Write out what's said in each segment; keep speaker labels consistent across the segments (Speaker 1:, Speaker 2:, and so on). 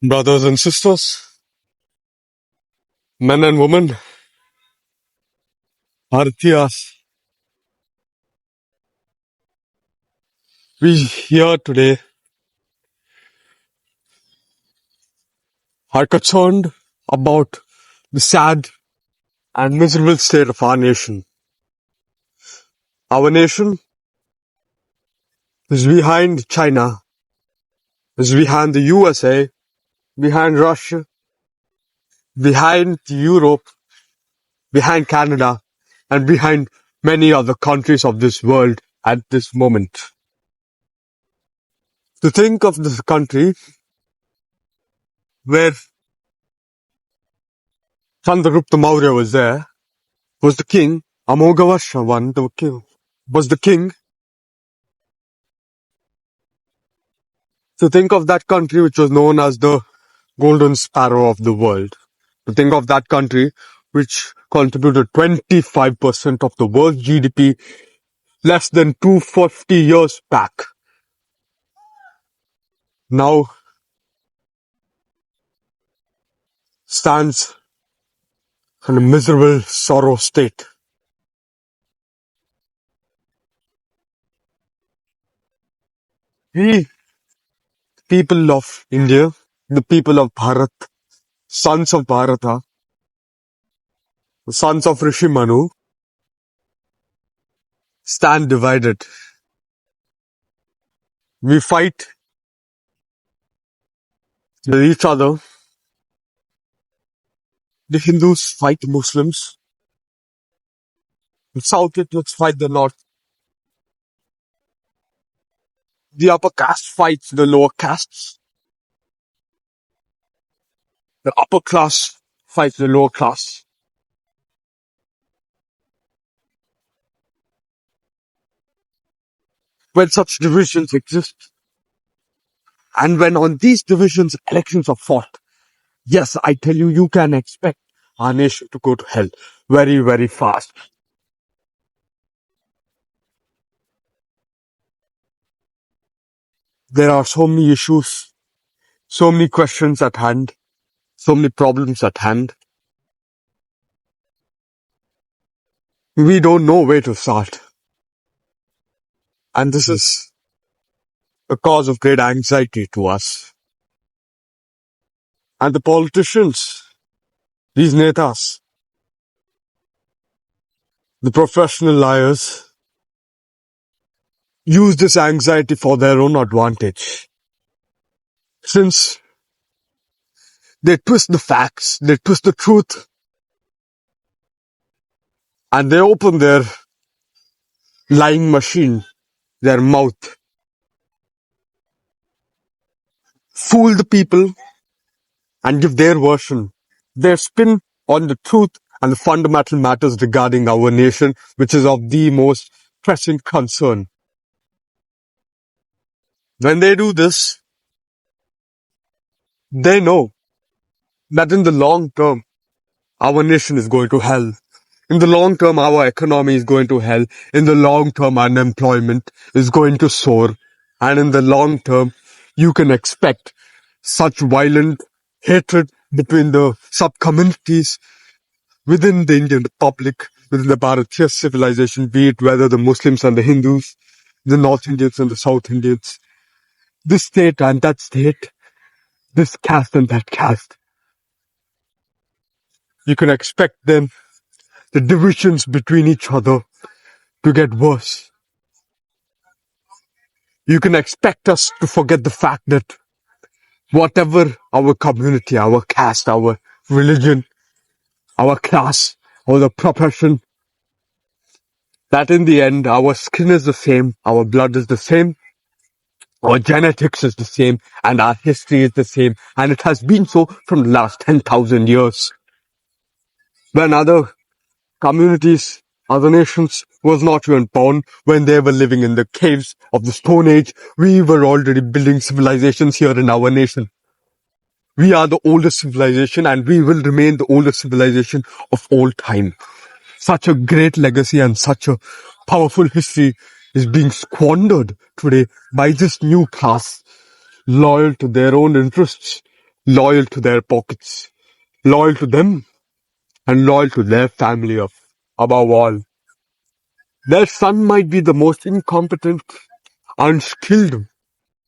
Speaker 1: Brothers and sisters, men and women, Bharatiyas, we here today are concerned about the sad and miserable state of our nation. Our nation is behind China, is behind the USA, behind Russia, behind Europe, behind Canada, and behind many other countries of this world at this moment. To think of this country where Chandragupta Maurya was there, was the king, Amoghavasha one, the king, was the king. To think of that country which was known as the golden sparrow of the world. To think of that country which contributed 25% of the world's GDP less than 250 years back. Now stands in a miserable sorrow state. We, people of India, the people of Bharat, sons of Bharata, sons of Rishi Manu, stand divided. We fight with each other. The Hindus fight the Muslims. The South Indians fight the North. The upper caste fights the lower castes. The upper class fights the lower class. When such divisions exist, and when on these divisions elections are fought, yes, I tell you, you can expect our nation to go to hell very, very fast. There are so many issues, so many questions at hand, so many problems at hand. We don't know where to start. And this is a cause of great anxiety to us. And the politicians, these netas, the professional liars, use this anxiety for their own advantage. Since they twist the facts, they twist the truth, and they open their lying machine, their mouth, fool the people, and give their version, their spin on the truth and the fundamental matters regarding our nation, which is of the most pressing concern. When they do this, they know that in the long term, our nation is going to hell. In the long term, our economy is going to hell. In the long term, unemployment is going to soar. And in the long term, you can expect such violent hatred between the sub-communities within the Indian Republic, within the Bharatiya civilization, be it whether the Muslims and the Hindus, the North Indians and the South Indians, this state and that state, this caste and that caste. You can expect them, the divisions between each other, to get worse. You can expect us to forget the fact that whatever our community, our caste, our religion, our class, or the profession, that in the end, our skin is the same, our blood is the same, our genetics is the same, and our history is the same. And it has been so from the last 10,000 years. When other communities, other nations was not even born, when they were living in the caves of the Stone Age, we were already building civilizations here in our nation. We are the oldest civilization and we will remain the oldest civilization of all time. Such a great legacy and such a powerful history is being squandered today by this new class, loyal to their own interests, loyal to their pockets, loyal to them, and loyal to their family of above all. Their son might be the most incompetent, unskilled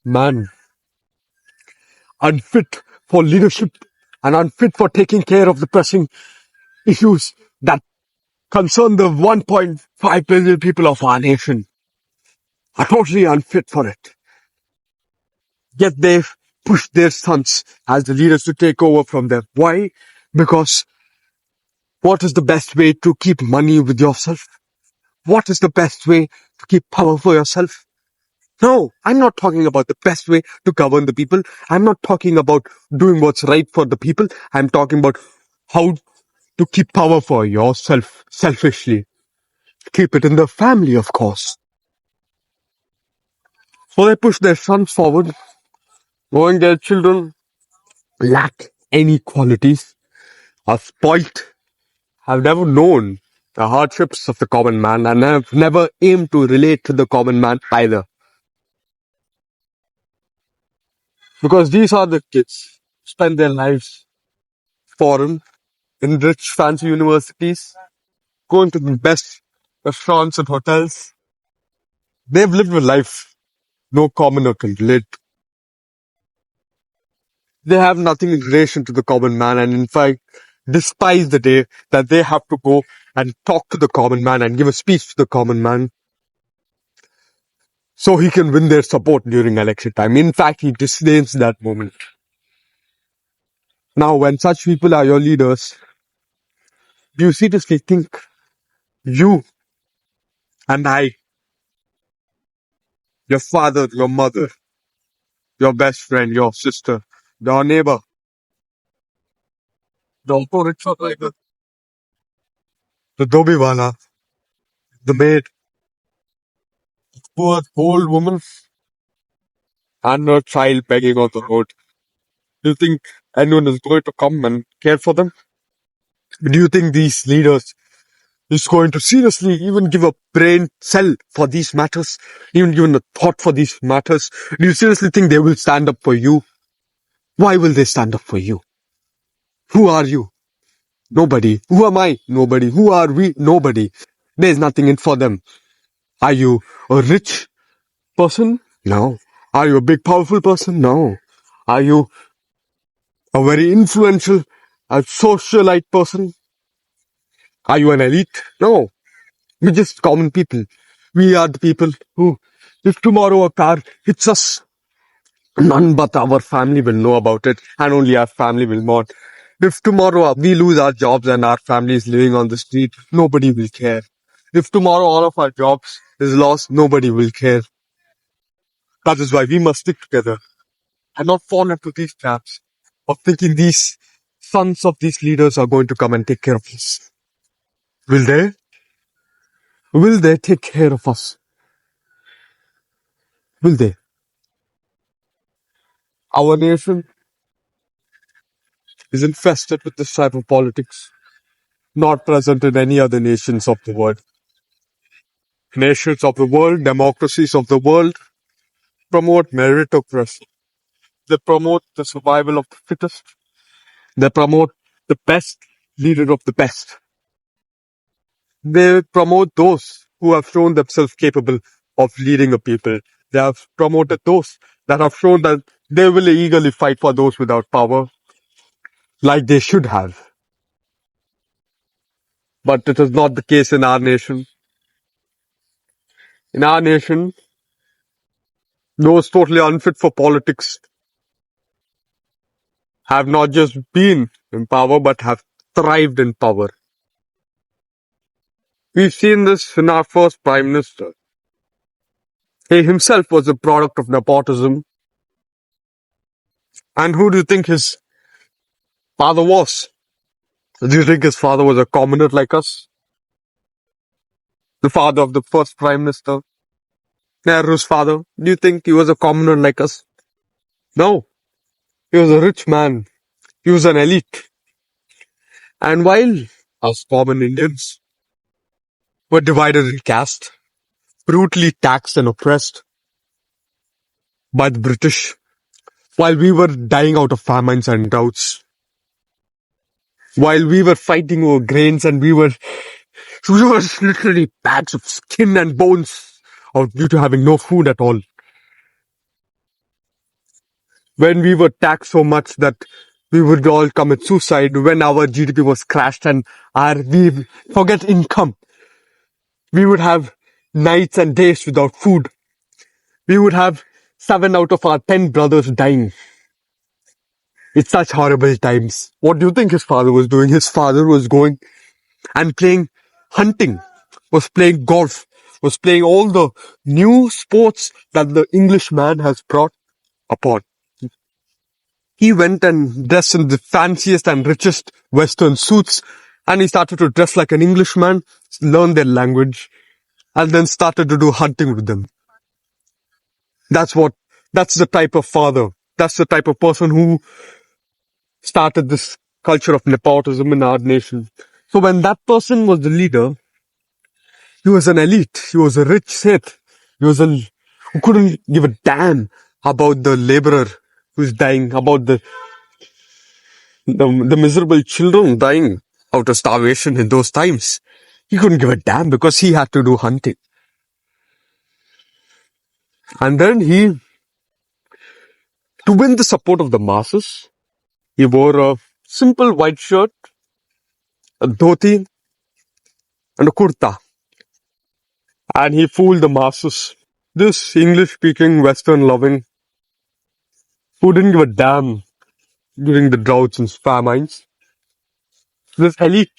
Speaker 1: man, unfit for leadership and unfit for taking care of the pressing issues that concern the 1.5 billion people of our nation, are totally unfit for it. Yet they've pushed their sons as the leaders to take over from them. Why? Because what is the best way to keep money with yourself? What is the best way to keep power for yourself? No, I'm not talking about the best way to govern the people. I'm not talking about doing what's right for the people. I'm talking about how to keep power for yourself selfishly. Keep it in the family, of course. So they push their sons forward, knowing their children lack any qualities, are spoilt, have never known the hardships of the common man, and have never aimed to relate to the common man either. Because these are the kids who spend their lives foreign, in rich, fancy universities, going to the best restaurants and hotels. They've lived a life no commoner can relate. They have nothing in relation to the common man, and in fact, despise the day that they have to go and talk to the common man and give a speech to the common man so he can win their support during election time. In fact, he disdains that moment. Now, when such people are your leaders, do you seriously think you and I, your father, your mother, your best friend, your sister, your neighbor, the auto rickshaw driver, the dobi wala, the maid, poor old woman, and a child begging on the road, do you think anyone is going to come and care for them? Do you think these leaders is going to seriously even give a brain cell for these matters, even given a thought for these matters? Do you seriously think they will stand up for you? Why will they stand up for you? Who are you? Nobody. Who am I? Nobody. Who are we? Nobody. There's nothing in for them. Are you a rich person? No. Are you a big powerful person? No. Are you a very influential, a socialite person? Are you an elite? No. We're just common people. We are the people who, if tomorrow a car hits us, none but our family will know about it, and only our family will mourn. If tomorrow we lose our jobs and our family is living on the street, nobody will care. If tomorrow all of our jobs is lost, nobody will care. That is why we must stick together and not fall into these traps of thinking these sons of these leaders are going to come and take care of us. Will they? Will they take care of us? Will they? Our nation is infested with this type of politics, not present in any other nations of the world. Nations of the world, democracies of the world promote meritocracy. They promote the survival of the fittest. They promote the best leader of the best. They promote those who have shown themselves capable of leading a people. They have promoted those that have shown that they will eagerly fight for those without power, like they should have. But it is not the case in our nation. In our nation, those totally unfit for politics have not just been in power, but have thrived in power. We've seen this in our first Prime Minister. He himself was a product of nepotism. And who do you think his father was? Do you think his father was a commoner like us? The father of the first Prime Minister? Nehru's father? Do you think he was a commoner like us? No. He was a rich man. He was an elite. And while us common Indians were divided in caste, brutally taxed and oppressed by the British, while we were dying out of famines and droughts, while we were fighting over grains and we were literally bags of skin and bones out due to having no food at all. When we were taxed so much that we would all commit suicide, when our GDP was crashed and we forget income, we would have nights and days without food. We would have 7 out of our 10 brothers dying. It's such horrible times. What do you think his father was doing? His father was going and playing hunting, was playing golf, was playing all the new sports that the Englishman has brought upon. He went and dressed in the fanciest and richest Western suits, and he started to dress like an Englishman, learn their language, and then started to do hunting with them. That's what, that's the type of father. That's the type of person who started this culture of nepotism in our nation. So when that person was the leader, he was an elite. He was a rich Sith. He was who couldn't give a damn about the laborer who's dying, about the miserable children dying out of starvation in those times. He couldn't give a damn because he had to do hunting. And then to win the support of the masses, he wore a simple white shirt, a dhoti, and a kurta. And he fooled the masses. This English-speaking, Western-loving, who didn't give a damn during the droughts and famines, this elite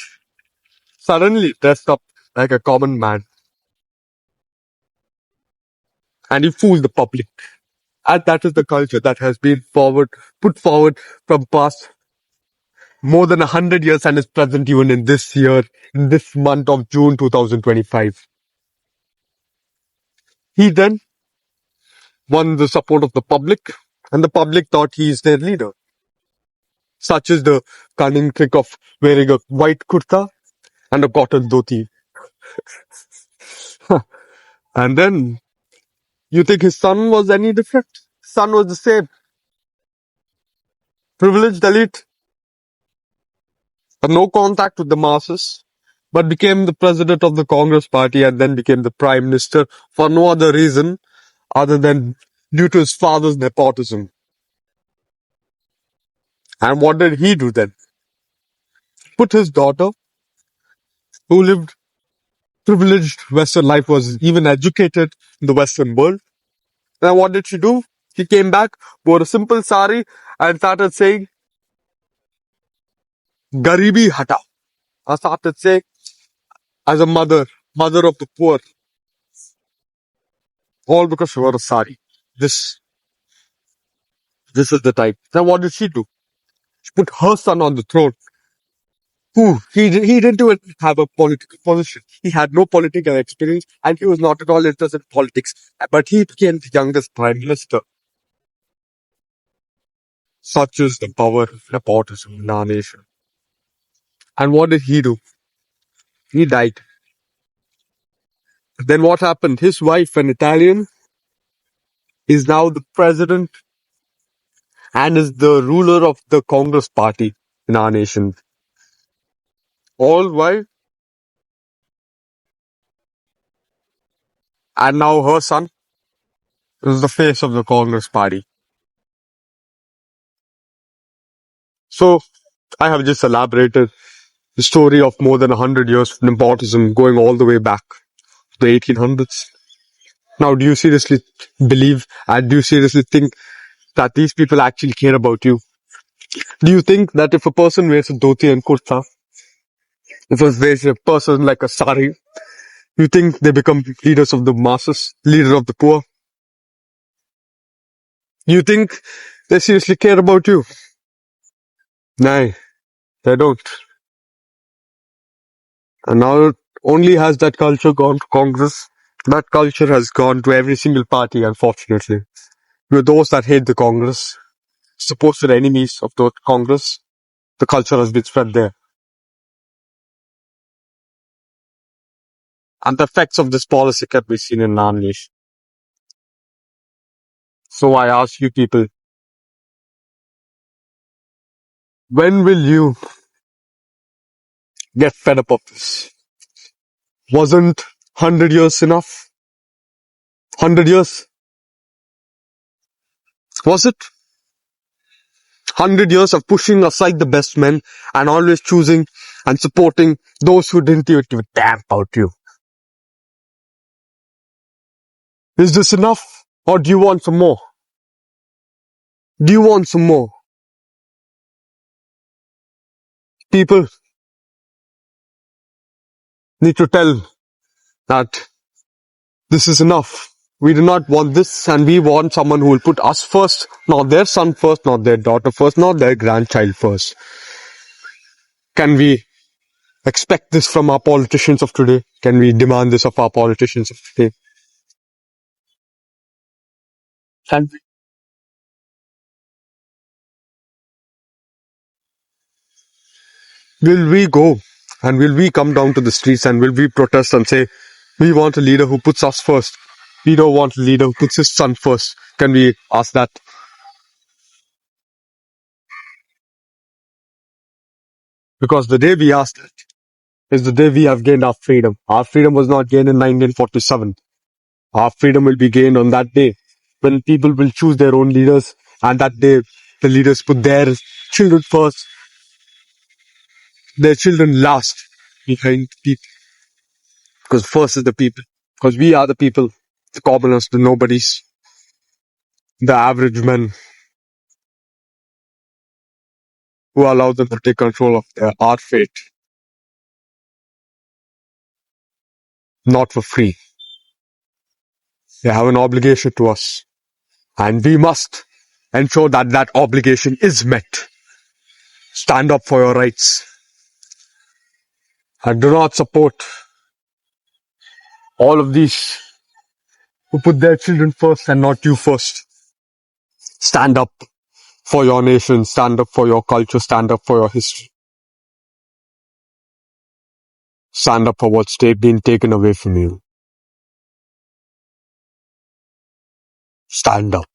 Speaker 1: suddenly dressed up like a common man, and he fooled the public. And that is the culture that has been put forward from past more than 100 years and is present even in this year, in this month of June 2025. He then won the support of the public, and the public thought he is their leader. Such is the cunning trick of wearing a white kurta and a cotton dhoti. And then you think his son was any different? Son was the same. Privileged elite, had no contact with the masses, but became the president of the Congress party and then became the prime minister for no other reason other than due to his father's nepotism. And what did he do then? Put his daughter, who lived privileged Western life, was even educated in the Western world. And what did she do? She came back, wore a simple sari, and started saying, Garibi hata. I started saying, as a mother of the poor, all because she wore a sari. This, this is the type. Then what did she do? She put her son on the throne. Who? He didn't even have a political position. He had no political experience and he was not at all interested in politics. But he became the youngest prime minister. Such is the power of nepotism in our nation. And what did he do? He died. Then what happened? His wife, an Italian, is now the president and is the ruler of the Congress party in our nation. All while, and now her son is the face of the Congress party. So I have just elaborated the story of more than 100 years of nepotism going all the way back to the 1800s. Now, do you seriously believe and do you seriously think that these people actually care about you? Do you think that if a person wears a dhoti and kurta, if a person like a sari, you think they become leaders of the masses, leader of the poor? You think they seriously care about you? No, they don't. And now only has that culture gone to Congress. That culture has gone to every single party, unfortunately. We're those that hate the Congress, supposed enemies of the Congress. The culture has been spread there. And the effects of this policy can be seen in our nation. So I ask you people, When will you get fed up of this? Wasn't 100 years enough? 100 years? Was it? 100 years of pushing aside the best men and always choosing and supporting those who didn't even give a damn about you. Is this enough? Or do you want some more? Do you want some more? People need to tell that this is enough. We do not want this, and we want someone who will put us first, not their son first, not their daughter first, not their grandchild first. Can we expect this from our politicians of today? Can we demand this of our politicians of today? Can we? Will we go and will we come down to the streets and will we protest and say, we want a leader who puts us first? We don't want a leader who puts his son first. Can we ask that? Because the day we ask that is the day we have gained our freedom. Our freedom was not gained in 1947. Our freedom will be gained on that day when people will choose their own leaders, and that day the leaders put their children first, their children last behind people. Because first is the people. Because we are the people, the commoners, the nobodies, the average men who allow them to take control of our fate, not for free. They have an obligation to us, and we must ensure that that obligation is met. Stand up for your rights and do not support all of these who put their children first and not you first. Stand up for your nation, stand up for your culture, stand up for your history. Stand up for what's been taken away from you. Stand up.